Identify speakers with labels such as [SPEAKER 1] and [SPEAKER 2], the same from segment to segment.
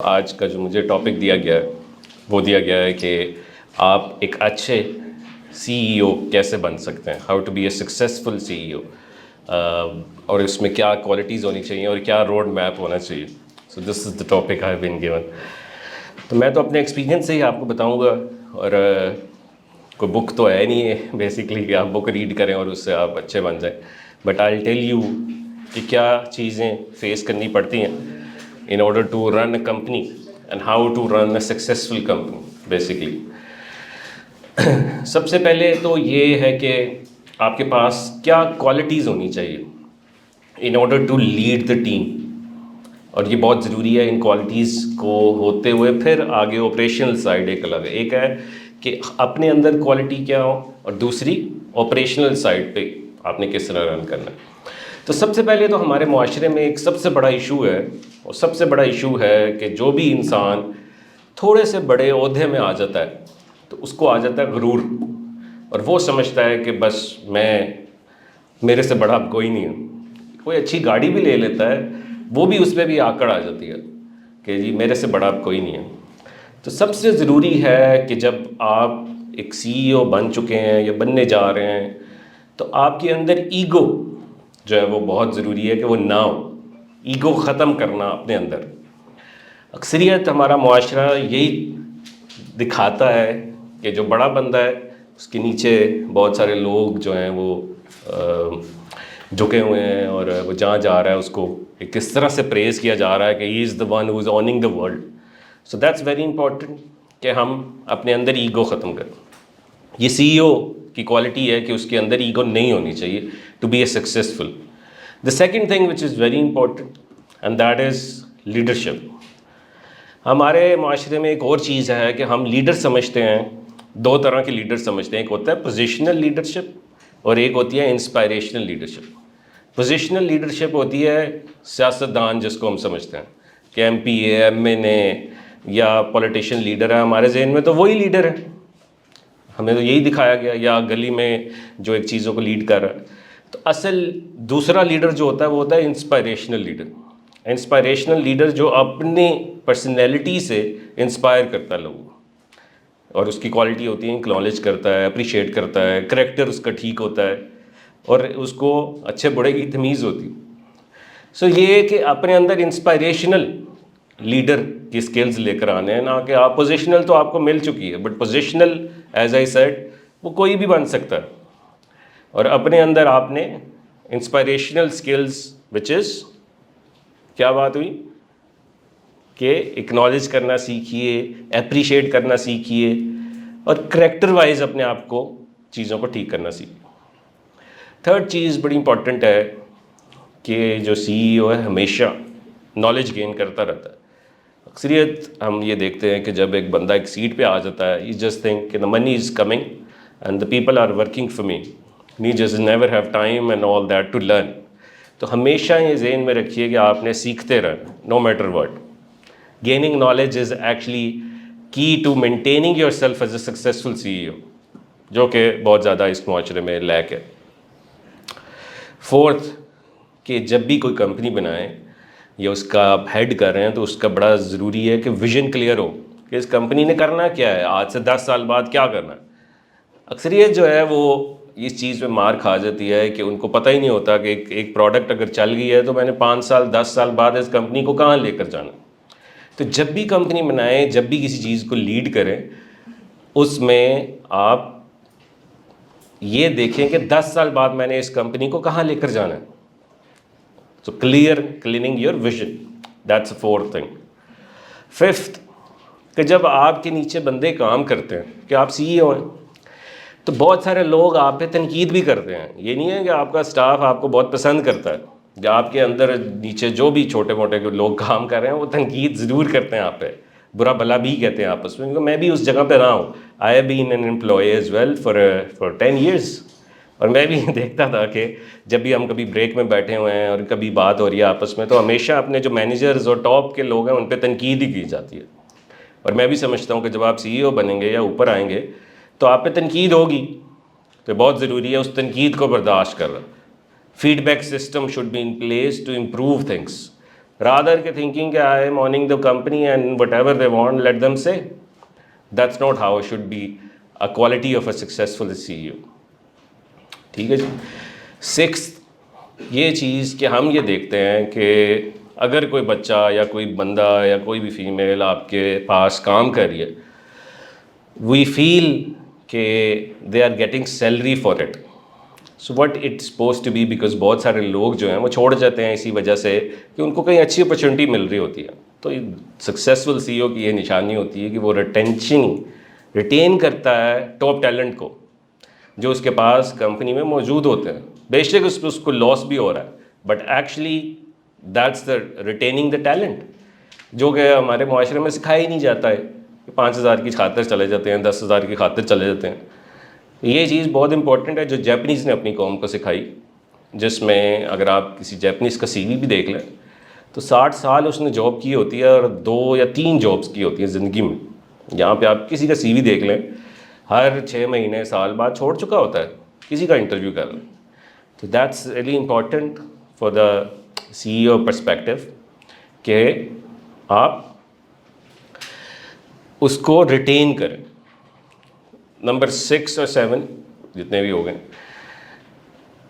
[SPEAKER 1] آج کا جو مجھے ٹاپک دیا گیا ہے وہ دیا گیا ہے کہ آپ ایک اچھے سی ای او کیسے بن سکتے ہیں، how to be a successful C E O, اور اس میں کیا کوالٹیز ہونی چاہیے اور کیا روڈ میپ ہونا چاہیے. So this is the topic I have been given. تو میں تو اپنے ایکسپیرینس سے ہی آپ کو بتاؤں گا، اور کوئی بک تو ہے نہیں ہے بیسکلی کہ آپ بک ریڈ کریں اور اس سے آپ اچھے بن جائیں، but I will tell you کہ کیا چیزیں فیس کرنی پڑتی ہیں in order to run a company and how to run a successful company basically. سب سے پہلے تو یہ ہے کہ آپ کے پاس کیا کوالٹیز ہونی چاہیے in order to lead the team، اور یہ بہت ضروری ہے ان کوالٹیز کو ہوتے ہوئے پھر آگے آپریشنل سائڈ ایک الگ ہے. ایک ہے کہ اپنے اندر کوالٹی کیا ہو، اور دوسری آپریشنل سائڈ پہ آپ نے کس طرح رن کرنا ہے. تو سب سے پہلے تو ہمارے معاشرے میں ایک سب سے بڑا ایشو ہے، اور سب سے بڑا ایشو ہے کہ جو بھی انسان تھوڑے سے بڑے عہدے میں آ جاتا ہے تو اس کو آ جاتا ہے غرور، اور وہ سمجھتا ہے کہ بس میرے سے بڑا اب کوئی نہیں ہے. کوئی اچھی گاڑی بھی لے لیتا ہے، وہ بھی اس پہ بھی آکڑ آ جاتی ہے کہ جی میرے سے بڑا اب کوئی نہیں ہے. تو سب سے ضروری ہے کہ جب آپ ایک سی ای او بن چکے ہیں یا بننے جا رہے ہیں تو آپ کے اندر ایگو جو ہے وہ بہت ضروری ہے کہ وہ نہ ہو. ایگو ختم کرنا اپنے اندر. اکثریت ہمارا معاشرہ یہی دکھاتا ہے کہ جو بڑا بندہ ہے اس کے نیچے بہت سارے لوگ جو ہیں وہ جھکے ہوئے ہیں، اور وہ جہاں جا رہا ہے اس کو ایک کس طرح سے پریز کیا جا رہا ہے کہ he is the one who is owning the world. So that's very important کہ ہم اپنے اندر ایگو ختم کریں. یہ سی ای او کی کوالٹی ہے کہ اس کے اندر ایگو نہیں ہونی چاہیے to be a successful. The second thing which is very important and that is leadership. ہمارے معاشرے میں ایک اور چیز ہے کہ ہم لیڈر سمجھتے ہیں، دو طرح کے لیڈر سمجھتے ہیں. ایک ہوتا ہے پوزیشنل لیڈرشپ اور ایک ہوتی ہے انسپائریشنل لیڈرشپ. پوزیشنل لیڈرشپ ہوتی ہے سیاستدان جس کو ہم سمجھتے ہیں کہ ایم پی اے، ایم این اے یا پولیٹیشین لیڈر ہے. ہمارے ذہن میں تو وہی لیڈر ہے، ہمیں تو یہی دکھایا گیا، یا گلی میں جو ایک چیزوں کو لیڈ کر رہا ہے. تو اصل دوسرا لیڈر جو ہوتا ہے وہ ہوتا ہے انسپائریشنل لیڈر. انسپائریشنل لیڈر جو اپنی پرسنالٹی سے انسپائر کرتا ہے لوگوں، اور اس کی کوالٹی ہوتی ہے اکنالج کرتا ہے، اپریشیٹ کرتا ہے، کریکٹر اس کا ٹھیک ہوتا ہے، اور اس کو اچھے برے کی تمیز ہوتی. سو یہ کہ اپنے اندر انسپائریشنل لیڈر کی سکلز لے کر آنے ہیں، نہ کہ آپ پوزیشنل تو آپ کو مل چکی ہے، but positional as I said وہ کوئی بھی بن سکتا ہے. اور اپنے اندر آپ نے انسپائریشنل سکلز وچ از کیا بات ہوئی کہ اکنالج کرنا سیکھیے، اپریشیٹ کرنا سیکھیے، اور کریکٹر وائز اپنے آپ کو چیزوں کو ٹھیک کرنا سیکھیے. تھرڈ چیز بڑی امپورٹنٹ ہے کہ جو سی ای او ہے ہمیشہ نالج گین کرتا رہتا ہے. اکثریت ہم یہ دیکھتے ہیں کہ جب ایک بندہ ایک سیٹ پہ آ جاتا ہے، ہی just think that the money is coming and the people are working for me, he just never have time and all that to learn. تو ہمیشہ یہ ذہن میں رکھیے کہ آپ نے سیکھتے رہنا no matter what. Gaining knowledge is actually key to maintaining yourself as a successful CEO، جو کہ بہت زیادہ اس معاشرے میں لیک ہے. فورتھ، کہ جب بھی کوئی کمپنی بنائیں یا اس کا آپ ہیڈ کر رہے ہیں تو اس کا بڑا ضروری ہے کہ ویژن کلیئر ہو کہ اس کمپنی نے کرنا کیا ہے، آج سے 10 سال بعد کیا کرنا ہے. اکثریت جو ہے وہ اس چیز پہ مار کھا جاتی ہے کہ ان کو پتہ ہی نہیں ہوتا کہ ایک پروڈکٹ اگر چل گئی ہے تو میں نے 5 سال 10 سال بعد اس کمپنی کو کہاں لے کر جانا. تو جب بھی کمپنی بنائیں، جب بھی کسی چیز کو لیڈ کریں، اس میں آپ یہ دیکھیں کہ 10 سال بعد میں نے اس کمپنی کو کہاں لے کر جانا ہے. So cleaning your vision, that's a fourth thing. Fifth, کہ جب آپ کے نیچے بندے کام کرتے ہیں کہ آپ سی ای او ہیں تو بہت سارے لوگ آپ پہ تنقید بھی کرتے ہیں. یہ نہیں ہے کہ آپ کا اسٹاف آپ کو بہت پسند کرتا ہے، یا آپ کے اندر نیچے جو بھی چھوٹے موٹے لوگ کام کر رہے ہیں وہ تنقید ضرور کرتے ہیں آپ پہ، برا بھلا بھی کہتے ہیں آپس میں. کیونکہ میں بھی اس جگہ پہ رہا ہوں، I have been an employee as well for 10 years. اور میں بھی دیکھتا تھا کہ جب بھی ہم کبھی بریک میں بیٹھے ہوئے ہیں اور کبھی بات ہو رہی ہے آپس میں، تو ہمیشہ اپنے جو مینیجرز اور ٹاپ کے لوگ ہیں ان پہ تنقید ہی کی جاتی ہے. اور میں بھی سمجھتا ہوں کہ جب آپ سی ای او بنیں گے یا اوپر آئیں گے تو آپ پہ تنقید ہوگی، تو بہت ضروری ہے اس تنقید کو برداشت کرنا. Feedback system should be in place to improve things. rather ke thinking I am owning the company and whatever they want, let them say. That's not how it should be a quality of a successful CEO. ٹھیک ہے جی. Six یہ چیز کہ ہم یہ دیکھتے ہیں کہ اگر کوئی بچہ یا کوئی بندہ یا کوئی بھی فیمیل آپ کے پاس کام کر رہی ہے, وی فیل کہ they are getting salary for it. So what it suppose to be, because بہت سارے لوگ جو ہیں وہ چھوڑ جاتے ہیں اسی وجہ سے کہ ان کو کہیں اچھی اپرچونیٹی مل رہی ہوتی ہے. تو سکسیزفل سی او کی یہ نشانی ہوتی ہے کہ وہ ریٹین کرتا ہے ٹاپ ٹیلنٹ کو جو اس کے پاس کمپنی میں موجود ہوتے ہیں. بے شک اس کو لاس بھی ہو رہا ہے, but actually that's the retaining the talent, جو کہ ہمارے معاشرے میں سکھایا ہی نہیں جاتا ہے. 5,000 کی خاطر چلے جاتے ہیں, 10,000 کی خاطر چلے جاتے ہیں. یہ چیز بہت امپورٹنٹ ہے جو جیپنیز نے اپنی قوم کو سکھائی, جس میں اگر آپ کسی جیپنیز کا سی وی بھی دیکھ لیں تو 60 سال اس نے جاب کی ہوتی ہے اور 2 یا 3 جابس کی ہوتی ہیں زندگی میں. یہاں پہ آپ کسی کا سی وی دیکھ لیں, ہر 6 مہینے سال بعد چھوڑ چکا ہوتا ہے, کسی کا انٹرویو کر لیں. تو that's really important for the C E O perspective کہ آپ اس کو ریٹین کریں. نمبر 6 اور 7 جتنے بھی ہو گئے,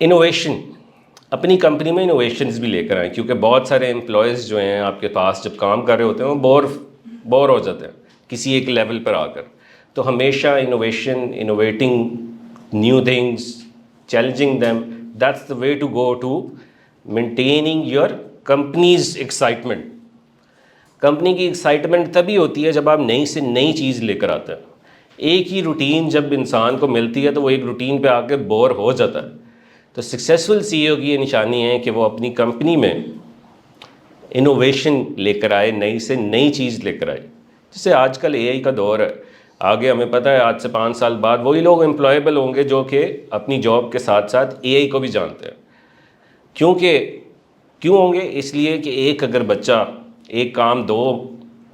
[SPEAKER 1] انوویشن. اپنی کمپنی میں انوویشنز بھی لے کر آئیں, کیونکہ بہت سارے امپلائیز جو ہیں آپ کے پاس جب کام کر رہے ہوتے ہیں وہ بور ہو جاتے ہیں کسی ایک لیول پر آ کر. تو ہمیشہ innovating new things, challenging them, that's the way to go to maintaining your company's excitement. Company کی ایکسائٹمنٹ تبھی ہوتی ہے جب آپ نئی سے نئی چیز لے کر آتے ہیں. ایک ہی روٹین جب انسان کو ملتی ہے تو وہ ایک روٹین پہ آ کے بور ہو جاتا ہے. تو سکسیزفل سی ای او کی یہ نشانی ہے کہ وہ اپنی کمپنی میں انوویشن لے کر آئے, نئی سے نئی چیز لے کر آئے. جیسے آج کل اے آئی کا دور ہے, آگے ہمیں پتہ ہے آج سے 5 سال بعد وہی لوگ امپلائیبل ہوں گے جو کہ اپنی جاب کے ساتھ ساتھ اے آئی کو بھی جانتے ہیں. کیوں ہوں گے؟ اس لیے کہ ایک اگر بچہ ایک کام 2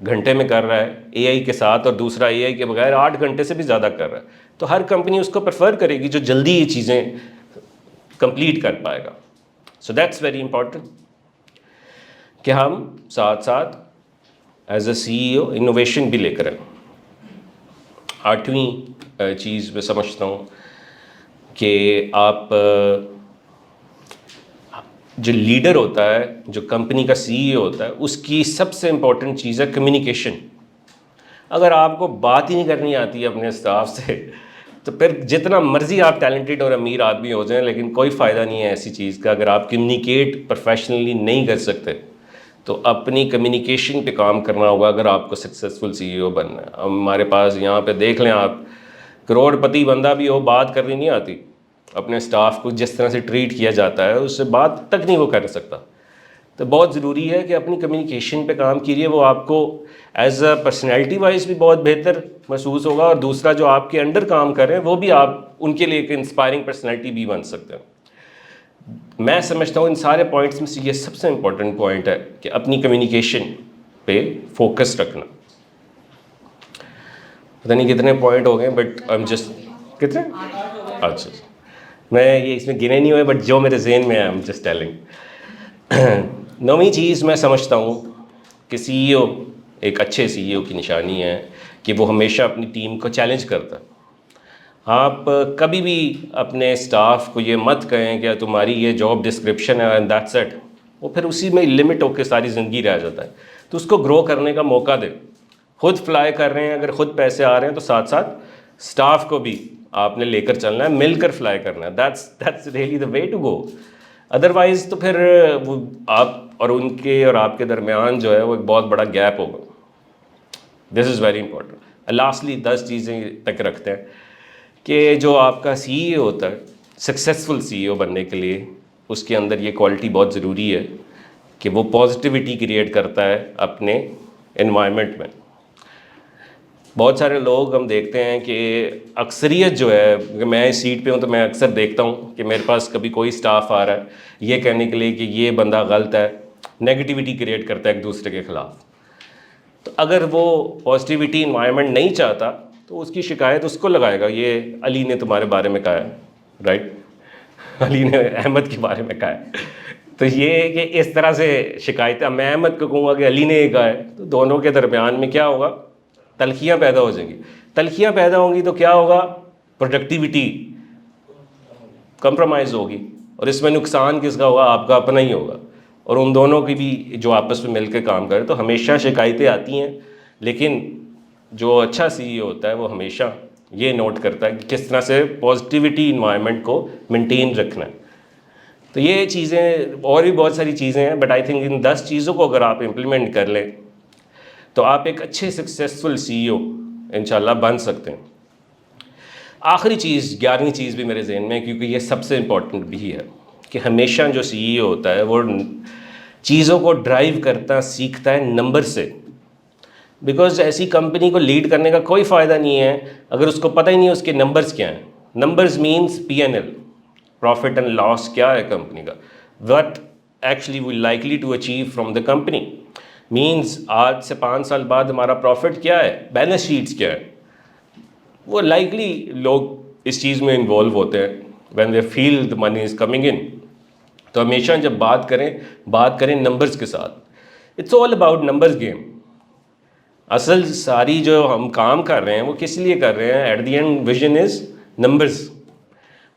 [SPEAKER 1] گھنٹے میں کر رہا ہے اے آئی کے ساتھ اور دوسرا اے آئی کے بغیر 8 گھنٹے سے بھی زیادہ کر رہا ہے, تو ہر کمپنی اس کو پریفر کرے گی جو جلدی یہ چیزیں کمپلیٹ کر پائے گا. سو دیٹس ویری امپورٹنٹ کہ ہم ساتھ ساتھ as a C E O innovation بھی لے کر آئیں. 8ویں چیز میں سمجھتا ہوں کہ آپ جو لیڈر ہوتا ہے, جو کمپنی کا سی ای او ہوتا ہے, اس کی سب سے امپورٹنٹ چیز ہے کمیونیکیشن. اگر آپ کو بات ہی نہیں کرنی آتی ہے اپنے اسٹاف سے تو پھر جتنا مرضی آپ ٹیلنٹڈ اور امیر آدمی ہو جائیں, لیکن کوئی فائدہ نہیں ہے ایسی چیز کا اگر آپ کمیونیکیٹ پروفیشنلی نہیں کر سکتے. تو اپنی کمیونیکیشن پہ کام کرنا ہوگا اگر آپ کو سکسیزفل سی ای او بننا ہے. ہمارے پاس یہاں پہ دیکھ لیں آپ, کروڑ پتی بندہ بھی ہو, بات کرنی نہیں آتی, اپنے اسٹاف کو جس طرح سے ٹریٹ کیا جاتا ہے اس سے بات تک نہیں وہ کر سکتا. تو بہت ضروری ہے کہ اپنی کمیونیکیشن پہ کام کیجیے, وہ آپ کو ایز اے پرسنالٹی وائز بھی بہت بہتر محسوس ہوگا, اور دوسرا جو آپ کے انڈر کام کر رہے ہیں وہ بھی آپ ان کے لیے ایک انسپائرنگ پرسنالٹی بھی بن سکتے ہیں. میں سمجھتا ہوں ان سارے پوائنٹس میں سے یہ سب سے امپورٹنٹ پوائنٹ ہے کہ اپنی کمیونیکیشن پہ فوکس رکھنا. پتہ نہیں کتنے پوائنٹ ہو گئے, بٹ آئی ایم جسٹ کتنے, اچھا میں یہ اس میں گنے نہیں ہوئے, بٹ جو میرے ذہن میں ہے آئی ایم جسٹ ٹیلنگ. 9ویں چیز میں سمجھتا ہوں کہ سی ای او, ایک اچھے سی ای او کی نشانی ہے کہ وہ ہمیشہ اپنی ٹیم کو چیلنج کرتا ہے. آپ کبھی بھی اپنے اسٹاف کو یہ مت کہیں کہ تمہاری یہ جاب ڈسکرپشن ہے اینڈ دیٹس اٹ, وہ پھر اسی میں لمٹ ہو کے ساری زندگی رہ جاتا ہے. تو اس کو گرو کرنے کا موقع دیں. خود فلائی کر رہے ہیں, اگر خود پیسے آ رہے ہیں تو ساتھ ساتھ اسٹاف کو بھی آپ نے لے کر چلنا ہے, مل کر فلائی کرنا ہے. That's really the way to go. Otherwise تو پھر وہ آپ اور ان کے اور آپ کے درمیان جو ہے وہ ایک بہت بڑا گیپ ہوگا. دس از ویری امپورٹنٹ. لاسٹلی 10 چیزیں تک رکھتے ہیں کہ جو آپ کا سی ای او ہوتا ہے, سکسیزفل سی ای او بننے کے لیے اس کے اندر یہ کوالٹی بہت ضروری ہے کہ وہ پازیٹیوٹی کریٹ کرتا ہے اپنے انوائرمنٹ میں. بہت سارے لوگ ہم دیکھتے ہیں کہ اکثریت جو ہے, میں اس سیٹ پہ ہوں تو میں اکثر دیکھتا ہوں کہ میرے پاس کبھی کوئی اسٹاف آ رہا ہے یہ کہنے کے لیے کہ یہ بندہ غلط ہے, نیگیٹیوٹی کریٹ کرتا ہے ایک دوسرے کے خلاف. تو اگر وہ پازیٹیوٹی انوائرمنٹ نہیں چاہتا تو اس کی شکایت اس کو لگائے گا, یہ علی نے تمہارے بارے میں کہا ہے, رائٹ, علی نے احمد کے بارے میں کہا ہے. تو یہ کہ اس طرح سے شکایتیں، میں احمد کو کہوں گا کہ علی نے یہ کہا ہے، تو دونوں کے درمیان میں کیا ہوگا؟ تلخیاں پیدا ہو جائیں گی. تلخیاں پیدا ہوں گی تو کیا ہوگا؟ پروڈکٹیوٹی کمپرومائز ہوگی، اور اس میں نقصان کس کا ہوگا؟ آپ کا اپنا ہی ہوگا، اور ان دونوں کی بھی جو آپس میں مل کے کام کرے. تو ہمیشہ شکایتیں آتی ہیں، لیکن جو اچھا سی ای او ہوتا ہے وہ ہمیشہ یہ نوٹ کرتا ہے کہ کس طرح سے پازیٹیوٹی انوائرمنٹ کو مینٹین رکھنا ہے. تو یہ چیزیں اور بھی بہت ساری چیزیں ہیں، بٹ آئی تھنک ان 10 چیزوں کو اگر آپ امپلیمنٹ کر لیں تو آپ ایک اچھے سکسیزفل سی ای او انشاءاللہ بن سکتے ہیں. آخری چیز، 11ویں چیز بھی میرے ذہن میں ہے، کیونکہ یہ سب سے امپورٹنٹ بھی ہے، کہ ہمیشہ جو سی ای او ہوتا ہے وہ چیزوں کو ڈرائیو کرتا سیکھتا ہے نمبر سے. بیکاز ایسی کمپنی کو لیڈ کرنے کا کوئی فائدہ نہیں ہے اگر اس کو پتہ ہی نہیں ہے اس کے نمبرز کیا ہیں. Numbers means P&L، profit and loss کیا ہے کمپنی کا، what actually we likely to achieve from the company, means آج سے 5 سال بعد ہمارا پروفٹ کیا ہے، بیلنس شیٹس کیا ہے. وہ لائکلی لوگ اس چیز میں انوالو ہوتے ہیں when they feel the money is coming in. تو ہمیشہ جب بات کریں نمبرز کے ساتھ. It's all about numbers game. اصل ساری جو ہم کام کر رہے ہیں وہ کس لیے کر رہے ہیں؟ At the end vision is numbers.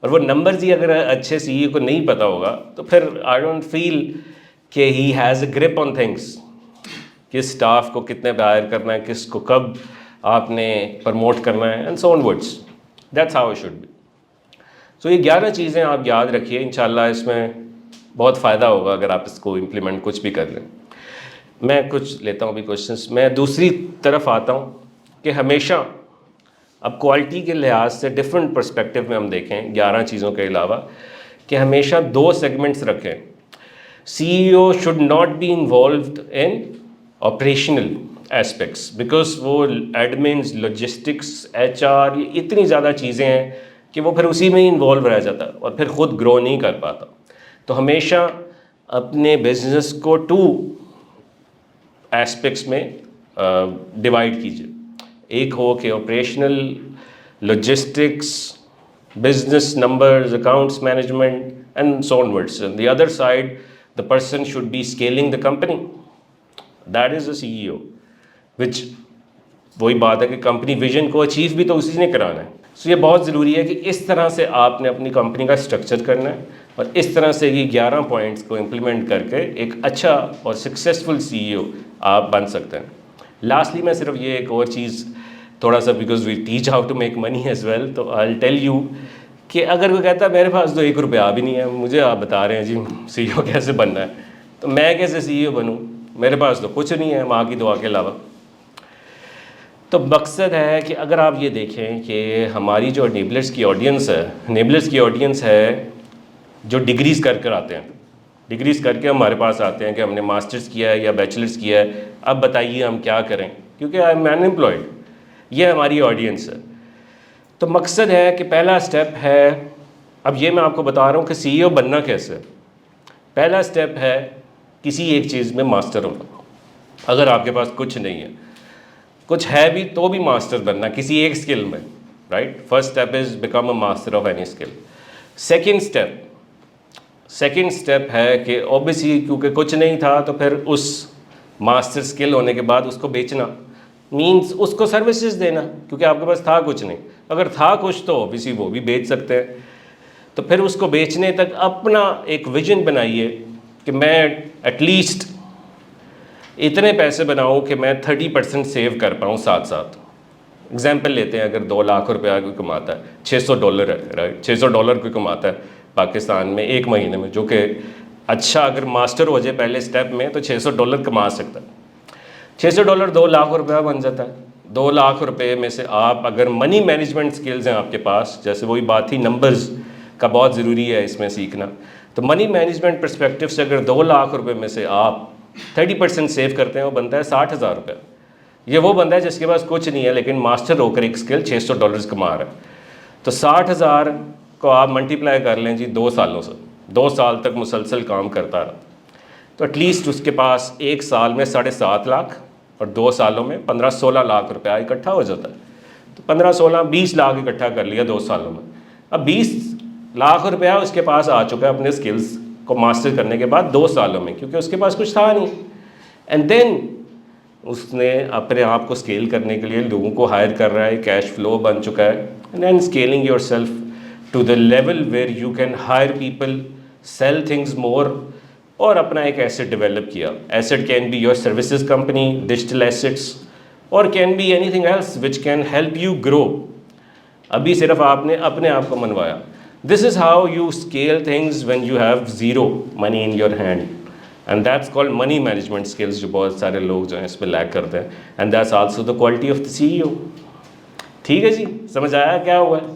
[SPEAKER 1] اور وہ نمبرز ہی اگر اچھے سی ای او کو نہیں پتہ ہوگا تو پھر آئی ڈونٹ فیل کہ he has a grip on things. کس اسٹاف کو کتنے پہ ہائر کرنا ہے، کس کو کب آپ نے پروموٹ کرنا ہے، and so on words. That's how it should be. So یہ 11 چیزیں آپ یاد رکھیے، انشاءاللہ اس میں بہت فائدہ ہوگا اگر آپ اس کو امپلیمنٹ کچھ بھی کر لیں. میں کچھ لیتا ہوں ابھی کوشچنس. میں دوسری طرف آتا ہوں کہ ہمیشہ اب کوالٹی کے لحاظ سے ڈفرینٹ پرسپیکٹیو میں ہم دیکھیں 11 چیزوں کے علاوہ، کہ ہمیشہ 2 سیگمنٹس رکھیں. C E O should not be involved in operational aspects, because وہ ایڈمنز، لاجسٹکس، ایچ آر، یہ اتنی زیادہ چیزیں ہیں کہ وہ پھر اسی میں ہی انوالو رہ جاتا ہے اور پھر خود گرو نہیں کر پاتا. تو ہمیشہ اپنے بزنس کو 2 ایسپیکٹس میں ڈیوائڈ کیجیے. ایک ہو کہ operational, logistics, business numbers, accounts management and so on words. The other side the person should be scaling the company. That is a CEO, which وہی بات ہے کہ کمپنی ویژن کو اچیو بھی تو اسی نے کرانا ہے. سو یہ بہت ضروری ہے کہ اس طرح سے آپ نے اپنی کمپنی کا اسٹرکچر کرنا ہے اور اس طرح سے یہ 11 پوائنٹس کو امپلیمنٹ کر کے ایک اچھا اور سکسیزفل سی ای او آپ بن سکتے ہیں. لاسٹلی میں صرف یہ ایک اور چیز تھوڑا سا، because we teach how to make money as well, تو آئی ول ٹیل یو کہ اگر کوئی کہتا ہے میرے پاس تو 1 روپیہ بھی نہیں ہے، مجھے آپ بتا رہے ہیں جی سی ای او کیسے بننا ہے، تو میں کیسے سی ای او بنوں؟ میرے پاس تو کچھ نہیں ہے ماں کی دعا کے علاوہ. تو مقصد ہے کہ اگر آپ یہ دیکھیں کہ ہماری جو نیبلرز کی آڈینس ہے جو ڈگریز کر آتے ہیں، ڈگریز کر کے ہمارے پاس آتے ہیں کہ ہم نے ماسٹرز کیا ہے یا بیچلرز کیا ہے، اب بتائیے ہم کیا کریں، کیونکہ آئی ایم ان امپلائڈ. یہ ہماری آڈینس ہے. تو مقصد ہے کہ پہلا اسٹیپ ہے، اب یہ میں آپ کو بتا رہا ہوں کہ سی ای او بننا کیسے. پہلا اسٹیپ ہے کسی ایک چیز میں ماسٹر ہونا. اگر آپ کے پاس کچھ نہیں ہے، کچھ ہے بھی تو بھی ماسٹر بننا کسی ایک اسکل میں، right. First step is become a master of any skill. Second step ہے کہ اوبیسلی کیونکہ کچھ نہیں تھا تو پھر اس ماسٹر اسکل ہونے کے بعد اس کو بیچنا، مینس اس کو سروسز دینا، کیونکہ آپ کے پاس تھا کچھ نہیں. اگر تھا کچھ تو اوبیسلی وہ بھی بیچ سکتے ہیں. تو پھر اس کو بیچنے تک اپنا ایک ویژن بنائیے کہ میں ایٹ لیسٹ اتنے پیسے بناؤں کہ میں 30% سیو کر پاؤں ساتھ ساتھ. ایگزامپل لیتے ہیں، اگر 2 لاکھ روپیہ کوئی کماتا ہے، $600 ہے، رائٹ. $600 کوئی کماتا ہے پاکستان میں ایک مہینے میں، جو کہ اچھا اگر ماسٹر ہو جائے پہلے اسٹیپ میں تو $600 کما سکتا ہے. $600 2 لاکھ روپیہ بن جاتا ہے. 2 لاکھ روپے میں سے آپ اگر منی مینجمنٹ سکلز ہیں آپ کے پاس، جیسے وہی بات تھی نمبرز کا بہت ضروری ہے اس میں سیکھنا، تو منی مینجمنٹ پرسپیکٹیو سے اگر 2 لاکھ روپے میں سے آپ 30% سیو کرتے ہیں، وہ بنتا ہے $60,000 روپے. یہ وہ بندہ ہے جس کے پاس کچھ نہیں ہے لیکن ماسٹر ہو کر ایک اسکل $600 کما رہا ہے. تو 60,000 کو آپ ملٹیپلائی کر لیں جی 2 سالوں سے، 2 سال تک مسلسل کام کرتا رہا، تو ایٹ لیسٹ اس کے پاس ایک سال میں 7.5 لاکھ اور 2 سالوں میں 15-16 لاکھ روپیہ اکٹھا ہو جاتا ہے. تو 15-16-20 لاکھ اکٹھا کر لیا 2 سالوں میں. اب 20 لاکھ روپیہ اس کے پاس آ چکا ہے اپنے اسکلز کو ماسٹر کرنے کے بعد 2 سالوں میں, کیونکہ اس کے پاس کچھ تھا نہیں. اینڈ دین اس نے اپنے آپ کو اسکیل کرنے کے لیے لوگوں کو ہائر کر رہا ہے, کیش فلو بن چکا ہے. And then scaling yourself to the level where you can hire people, sell things more, اور اپنا ایک ایسٹ ڈیولپ کیا. Asset can be your services company, digital assets, اور can be anything else which can help you grow. ابھی صرف آپ نے اپنے آپ کو منوایا. This is how you scale things when you have zero money in your hand, and that's called money management skills, جو بہت سارے لوگ جو ہیں اس میں لیک کرتے ہیں. And that's also the quality of the C E O. ٹھیک ہے جی, سمجھ آیا کیا ہوا ہے؟